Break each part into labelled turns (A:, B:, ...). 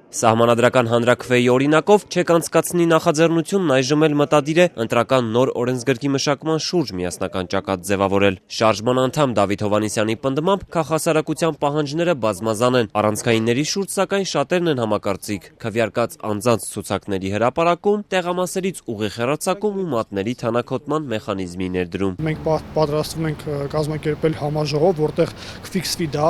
A: Սահմանադրական հանրաքվեի օրինակով չեք անցկացնի նախաձեռնությունն այժմ էլ մտադիր է ընտրական նոր օրենսգրքի մշակման շուրջ միասնական ճակատ ձևավորել։ Շարժման անդամ Դավիթ Հովհաննիսյանի պնդմամբ քաղաքասարակության պահանջները բազմազան են, առանցքայինների շուրջ սակայն շատերն են համակարծիք՝ քվեարկած անձանց ցուցակների հրապարակում, տեղամասերից ուղիղ հեռարձակում ու մատների թանաքոտման մեխանիզմի ներդրում։
B: Մենք պատրաստվում ենք կազմակերպել համաժողով, որտեղ կֆիքսվի դա,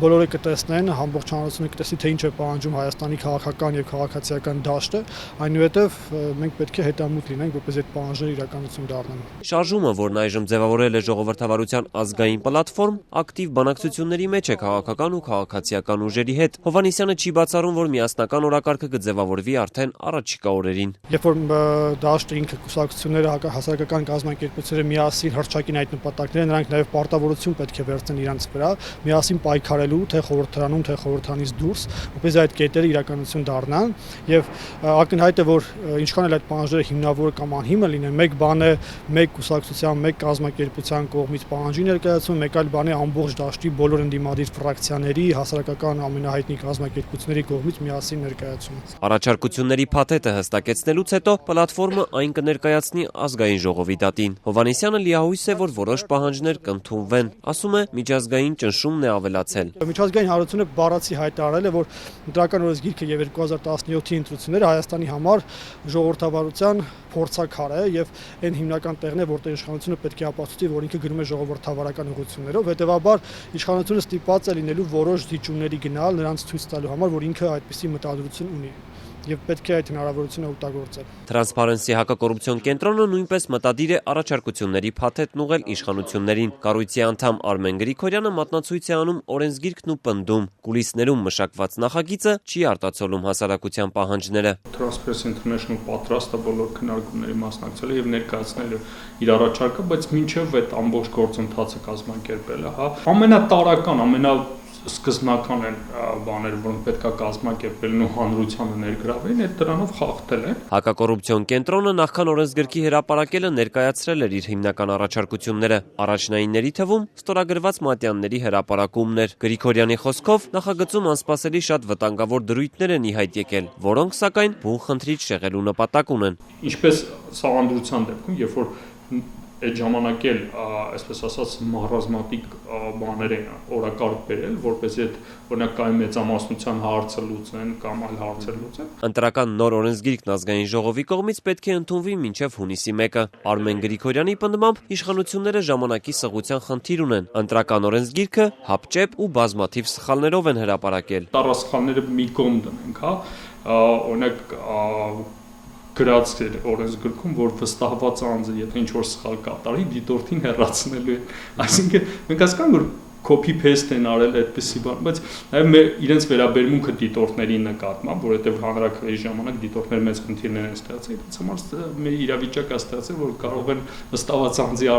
B: բոլորը կտեսնեն, ամբողջ հանրությունը կտեսնի, թե ինչ է պահանջում Հայաստանի քաղաքական եւ քաղաքացիական դաշտը, այնուհետեւ մենք պետք է հետամուտ լինենք, որպեսզի այդ պահանջները իրականություն դառնան։
A: Շարժումը, որն այժմ ձևավորել է ժողովրդավարության ազգային պլատֆորմ, ակտիվ բանակցությունների մեջ է քաղաքական ու քաղաքացիական ուժերի հետ։ Հովհաննիսյանը չի բացառում, որ միասնական օրակարգը կձևավորվի արդեն առաջիկա օրերին։
B: Երբ որ դաշտը ինքը կուսակցությունները հասարակական կազմակերպությունները միասին հռչակին այդ նպատակները, նրանք նաեւ պարտավորություն պետք է վերցնեն իրենց վրա, միասին պայքարելու թե խորհրդարանում, թե խորհրդանից դուրս, որպեսզի այդ կետերը իրականություն դառնան եւ ակնհայտ է, որ ինչքան էլ այդ պահանջները հիմնավոր կամ անհիմն լինեն, մեկ բան է մեկ կուսակցության, մեկ կազմակերպության կողմից պահանջի ներկայացումը, մեկ այլ բան է ամբողջ դաշտի բոլոր ընդդիմադիր ֆրակցիաների, հասարակական ամենահայտնի կազմակերպությունների կողմից միասին ներկայացումը։
A: Առաջարկությունների փաթեթը հստակեցնելուց հետո պլատֆորմը այն կներկայացնի ազգային ժողովի դատին։ Հովհաննիսյանը լիահույս է, որ որոշ պահանջներ կընդունվեն, ասում է, միջազգային ճնշումն է ավելացել։
B: Միջազգային հանրությունը բառացի հայտարարել է, որ ընտրական օրենսգիրքը եւ 2017-ի ընտրությունները Հայաստանի համար ժողովրդավարության փորձաքար է եւ այն հիմնական տեղն է, որտեղ իշխանությունը պետք է ապացուցի, որ ինքը գնում է ժողովրդավարական ուղղություններով, հետեւաբար իշխանությունը ստիպված է լինելու որոշ զիջումների գնալ նրանց ցույց տալու համար, որ ինքը այդպիսի մտադրություն ունի եւ պետք է այդ հնարավորությունը օգտագործել։
A: Թրանսփարենսի հակակոռուպցիոն կենտրոնը նույնպես մտադիր է առաջարկությունների փաթեթն ուղղել իշխանություններին։ Կառույցի անդամ Արմեն Գրիգորյանը մատնացույց է անում օրենսգիրքն ու պնդում՝ կուլիսներում մշակված նախագիծը չի արտացոլում հասարակության պահանջները։
C: Transparency International պատրաստ է բոլոր քննարկումների մասնակցել եւ ներկայացնել իր առաջարկը, բայց մինչեւ այդ ամբողջ գործընթացը կազմակերպելը, ամենատարական, սկզբնական են բաները, որոնք պետք է կազմակերպելն ու հանրությանը ներգրավեն, այդ դրանով խախտել են։
A: Հակակոռուպցիոն կենտրոնը նախքան օրենսգրքի հրապարակելը ներկայացրել էր իր հիմնական առաջարկությունները։ Առաջնայինների թվում ստորագրված մատյանների հրապարակումն էր։ Գրիգորյանի խոսքով նախագծում անսպասելի շատ վտանգավոր դրույթներ են ի հայտ եկել, որոնք սակայն բուն խնդրից շեղելու նպատակ ունեն։
C: Ինչպես սահմանադրության դեպքում, երբ որ այդ ժամանակ էլ, այսպես ասած, մահռազմատիկ բաներ են օրակարգ բերել, որպեսզի այդ օրինակ կայուն մեծամասնության հարցը լուծեն կամ այլ հարցեր լուծեն։
A: Ընտրական նոր օրենսգիրքն ազգային ժողովի կողմից պետք է ընդունվի մինչև հունիսի 1-ը։ Արմեն Գրիգորյանի պնդմամբ իշխանությունները ժամանակի սղության խնդիր ունեն։ Ընտրական օրենսգիրքը հապճեպ ու բազմաթիվ սխալներով են հրապարակել։
C: Տառասխալները մի կողմ դնենք, օրինակ գրած էր օրենսգրքում, որ վստահված անձը, եթե ինչ-որ սխալ կատարի, դիտորդին հեռացնելու է։ Այսինքն մենք հասկանանք, որ copy-paste են արել այդպիսի բան, բայց նաև իրենց վերաբերմունքը դիտորդների նկատմամբ, որովհետև հանրաքվեի ժամանակ դիտորդներ մեծ խնդիրներ են ստեղծել, դից համար մեր իրավիճակը ստեղծել, որ կարող են վստահված անձի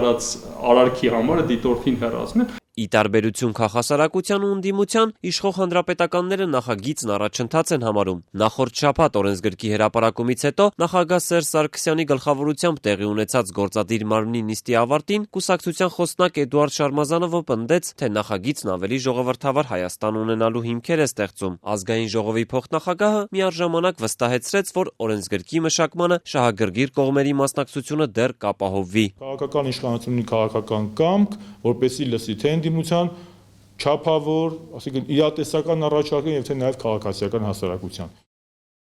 C: արարքի համար դիտորդին հեռացնել։
A: Ի տարբերություն քաղաքասարակության ու ընդդիմության, իշխող հանրապետականները նախագիծն առաջընթաց են համարում։ Նախորդ շաբաթ օրենսգրքի հրապարակումից հետո նախագահ Սերժ Սարգսյանի գլխավորությամբ տեղի ունեցած գործադիր մարմնի նիստի ավարտին կուսակցության խոսնակ Էդուարդ Շարմազանովը պնդեց, թե նախագիծն ավելի ժողովրդավար Հայաստան ունենալու հիմքեր է ստեղծում։ Ազգային ժողովի փոխնախագահը միառժամանակ վստահեցրեց, որ օրենսգրքի մշակմանը շահագրգիռ կողմերի մասնակցությունը դեռ կապահովվի։
D: Քաղաքական իշխանությունի քաղաքական կամք, որպեսզի լսի թե ընդդիմության չափավոր, ասիկան իրատեսական առաջարկն եւ թե նաեւ քաղաքացիական հասարակության